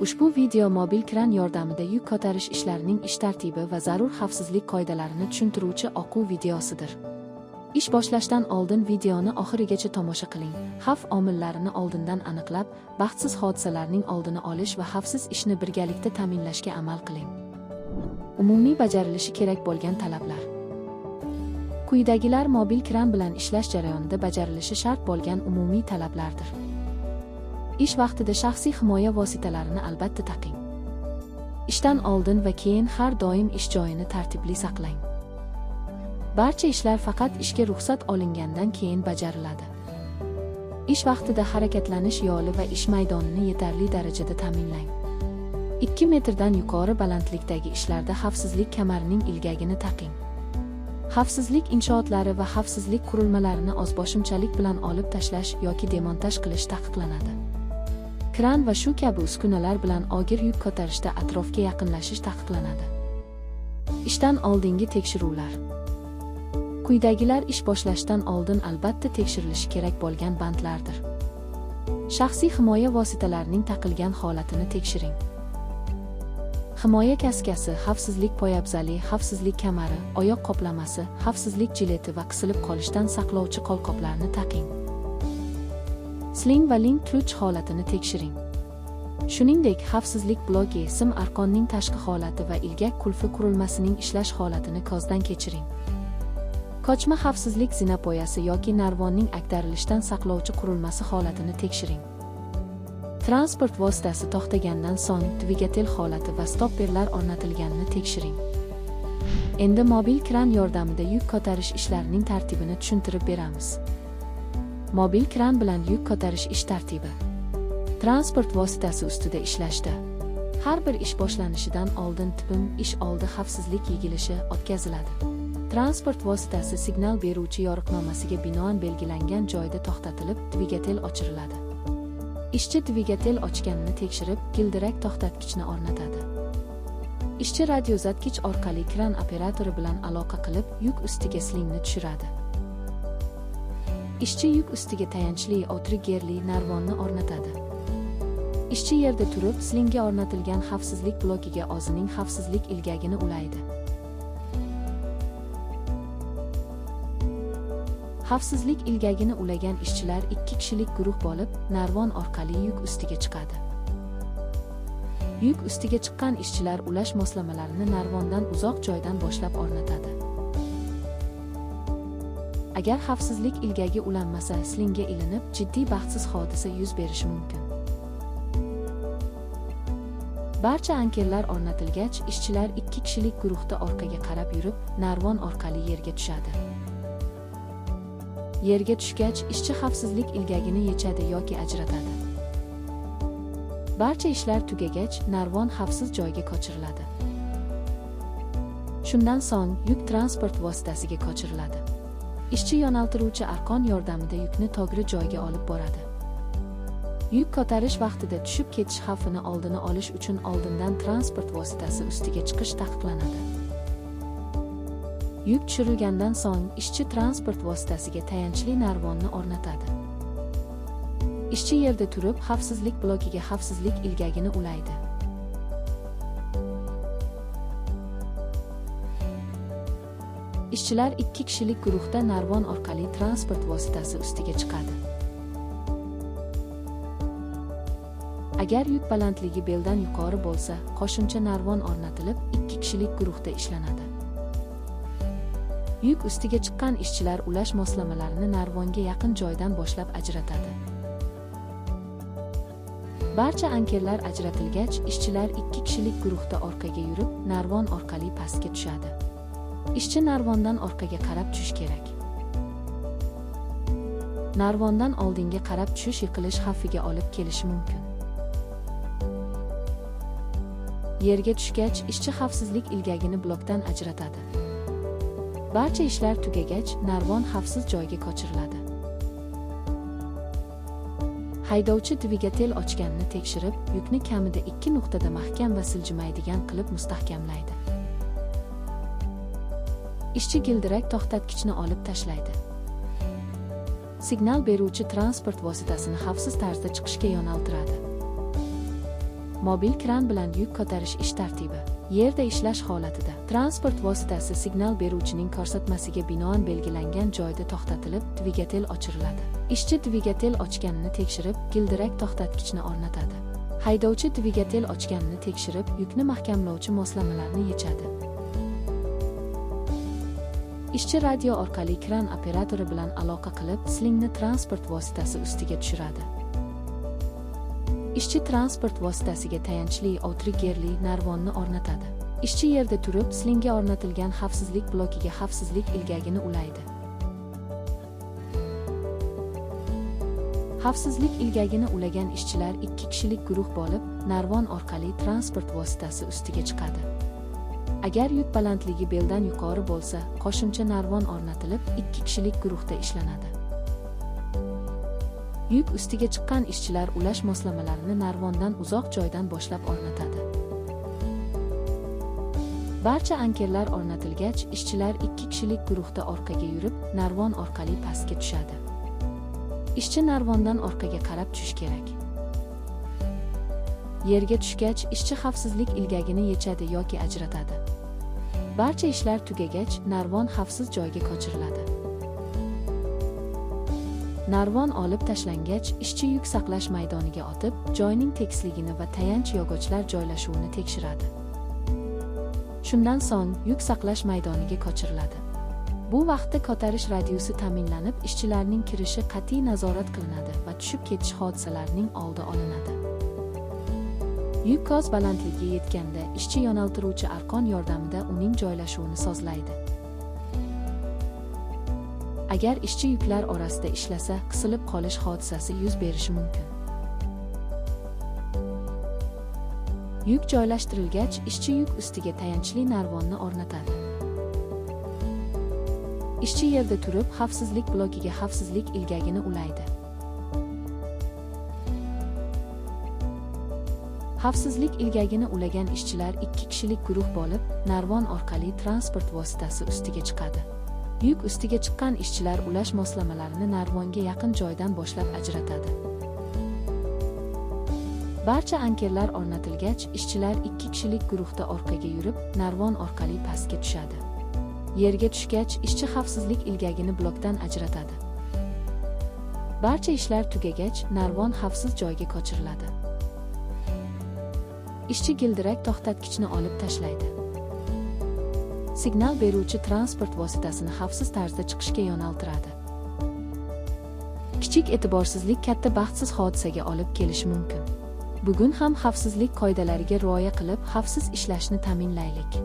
Ushbu video mobil kran yordamida yuk ko'tarish ishlarining ish tartibi va zarur xavfsizlik qoidalarini tushuntiruvchi o'quv videosidir. Ish boshlashdan oldin videoni oxirigacha tomosha qiling. Xavf omillarini oldindan aniqlab, baxtsiz hodisalarning oldini olish va xavfsiz ishni birgalikda ta'minlashga amal qiling. Umumiy bajarilishi kerak bo'lgan talablar. Quyidagilar mobil kran bilan ishlash jarayonida bajarilishi shart bo'lgan umumiy talablardir. Ish vaqtida shaxsiy himoya vositalarini albatta taqing. Ishdan oldin va keyin har doim ish joyini tartibli saqlang. Barcha ishlar faqat ishga ruxsat olingandan keyin bajariladi. Ish vaqtida harakatlanish yo'li va ish maydonini yetarli darajada ta'minlang. 2 metrdan yuqori balandlikdagi ishlarda xavfsizlik kamarining ilgagini taqing. Xavfsizlik inshootlari va xavfsizlik qurilmalarini ozboshimchalik bilan olib tashlash yoki demontaj qilish taqiqlanadi. Kran va shu kabi uskunalar bilan og'ir yuk ko'tarishda atrofga yaqinlashish taqiqlanadi. Ishdan oldingi tekshiruvlar. Quyidagilar ish boshlashdan oldin albatta tekshirilishi kerak bo'lgan bandlardir. Shaxsiy himoya vositalarining taqilgan holatini tekshiring. Himoya kaskasi, xavfsizlik poyabzali, xavfsizlik kamari, oyoq qoplamasi, xavfsizlik jileti va qisilib qolishdan saqlovchi qo'lqoplarni taqing. Sling va link kluch holatini tekshiring. Shuningdek, xavfsizlik bloki, sim arqonning tashqi holati va ilgak qulfi qurilmasining ishlash holatini ko'zdan kechiring. Ko'chma xavfsizlik zinapoyasi yoki narvonning ag'darilishdan saqlovchi qurilmasi holatini tekshiring. Transport vositasi to'xtagandan so'ng dvigatel holati va stopperlar o'rnatilganini tekshiring. Endi mobil kran yordamida yuk ko'tarish ishlarining tartibini tushuntirib beramiz. Mobil kran bilan yuk ko'tarish ish tartibi. Transport vositasi ustida ishlashda har bir ish boshlanishidan oldin ish oldi xavfsizlik yigilishi o'tkaziladi. Transport vositasi signal beruvchi yo'riqnomasiga binoan belgilangan joyda to'xtatilib, dvigatel o'chiriladi. Ishchi dvigatel ochganini tekshirib, gildirak to'xtatgichni o'rnatadi. Ishchi radiozatgich orqali kran operatori bilan aloqa qilib, yuk ustiga slingni tushiradi. Ishchi yuk ustiga tayanchli outriggerli narvonni o'rnatadi. Ishchi yerda turib, slingga o'rnatilgan xavfsizlik blokiga o'zining xavfsizlik ilgagini ulaydi. Xavfsizlik ilgagini ulagan ishchilar 2 kishilik guruh bo'lib, narvon orqali yuk ustiga chiqadi. Yuk ustiga chiqqan ishchilar ulash moslamalarini narvondan uzoq joydan boshlab o'rnatadi. Agar xavfsizlik ilgagi ulanmasa, slingga ilinib, jiddiy baxtsiz hodisa yuz berishi mumkin. Barcha ankerlar o'rnatilgach, ishchilar 2 kishilik guruhda orqaga qarab yurib, narvon orqali yerga tushadi. Yerga tushgach, ishchi xavfsizlik ilgagini yechadi yoki ajratadi. Barcha ishlar tugagach, narvon xavfsiz joyga ko'chiriladi. Shundan so'ng yuk transport vositasiga ko'chiriladi. Ishchi yo'naltiruvchi arqon yordamida yukni to'g'ri joyga olib boradi. Yuk ko'tarish vaqtida tushib ketish xavfini oldini olish uchun oldindan transport vositasi ustiga chiqish taqiqlanadi. Yuk tushirilgandan so'ng ishchi transport vositasiga tayanchli narvonni o'rnatadi. Ishchi yerda turib, xavfsizlik blokiga xavfsizlik ilgagini ulaydi. Ishchilar 2 kishilik guruhda narvon orqali transport vositasi ustiga chiqadi. Agar yuk balandligi beldan yuqori bo'lsa, qo'shimcha narvon o'rnatilib, 2 kishilik guruhda ishlanadi. Yuk ustiga chiqqan ishchilar ulash moslamalarini narvonga yaqin joydan boshlab ajratadi. Barcha ankerlar ajratilgach, ishchilar 2 kishilik guruhda orqaga yurib, narvon orqali pastga tushadi. Ishchi narvondan orqaga qarab tushish kerak. Narvondan oldinga qarab tushish yiqilish xavfiga olib kelishi mumkin. Yerga tushgach, ishchi xavfsizlik ilgagini blokdan ajratadi. Barcha ishlar tugagach, narvon xavfsiz joyga ko'chiriladi. Haydovchi dvigatel ochganini tekshirib, yukni kamida 2 nuqtada mahkam va siljimaydigan qilib mustahkamlaydi. Ishchi gildirak to'xtatgichni olib tashlaydi. Signal beruvchi transport vositasini xavfsiz tarzda chiqishga yo'naltiradi. Mobil kran bilan yuk ko'tarish ish tartibi. Yerda ishlash holatida transport vositasi signal beruvchining ko'rsatmasiga binoan belgilangan joyda to'xtatilib, dvigatel o'chiriladi. Ishchi dvigatel ochganini tekshirib, gildirak to'xtatgichni o'rnatadi. Haydovchi dvigatel ochganini tekshirib, yukni mahkamlovchi moslamalarni yechadi. Ishchi radio orqali kran operatori bilan aloqa qilib, slingni transport vositasi ustiga tushiradi. Ishchi transport vositasiga tayanchli outriggerli narvonni o'rnatadi. Ishchi yerda turib, slingga o'rnatilgan xavfsizlik blokiga xavfsizlik ilgagini ulaydi. Xavfsizlik ilgagini ulagan ishchilar 2 kishilik guruh bo'lib, narvon orqali transport vositasi ustiga chiqadi. Agar yuk balandligi beldan yuqori bo'lsa, qo'shimcha narvon o'rnatilib, 2 kishilik guruhda ishlanadi. Yuk ustiga chiqqan ishchilar ulash moslamalarini narvondan uzoq joydan boshlab o'rnatadi. Barcha ankerlar o'rnatilgach, ishchilar 2 kishilik guruhda orqaga yurib, narvon orqali pastga tushadi. Ishchi narvondan orqaga qarab tushish kerak. Yerga tushgach, ishchi xavfsizlik ilgagini yechadi yoki ajratadi. Barcha ishlar tugagach, narvon xavfsiz joyga ko'chiriladi. Narvon olib tashlangach, ishchi yuk saqlash maydoniga otib, joyning tekisligini va tayanch yog'ochlar joylashuvini tekshiradi. Shundan so'ng yuk saqlash maydoniga ko'chiriladi. Bu vaqtda ko'tarish radiusi ta'minlanib, ishchilarning kirishi qat'iy nazorat qilinadi va tushib ketish hodisalarining oldi olinadi. Yuk ko'z balandligiga yetganda, ishchi yo'naltiruvchi arqon yordamida uning joylashuvini sozlaydi. Agar ishchi yuklar orasida ishlasa, qisilib qolish hodisasi yuz berishi mumkin. Yuk joylashtirilgach, ishchi yuk ustiga tayanchli narvonni o'rnatadi. Ishchi yerda turib, xavfsizlik blokiga xavfsizlik ilgagini ulaydi. Xavfsizlik ilgagini ulagan ishchilar 2 kishilik guruh bo'lib, narvon orqali transport vositasi ustiga chiqadi. Yuk ustiga chiqqan ishchilar ulash moslamalarini narvonga yaqin joydan boshlab ajratadi. Barcha ankerlar o'rnatilgach, ishchilar 2 kishilik guruhda orqaga yurib, narvon orqali pastga tushadi. Yerga tushgach, ishchi xavfsizlik ilgagini blokdan ajratadi. Barcha ishlar tugagach, narvon xavfsiz joyga ko'chiriladi. Ishchi gildirak to'xtatgichni olib tashlaydi. Signal beruvchi transport vositasini xavfsiz tarzda chiqishga yo'naltiradi. Kichik e'tiborsizlik katta baxtsiz hodisaga olib kelishi mumkin. Bugun ham xavfsizlik qoidalariga rioya qilib, xavfsiz ishlashni ta'minlaylik.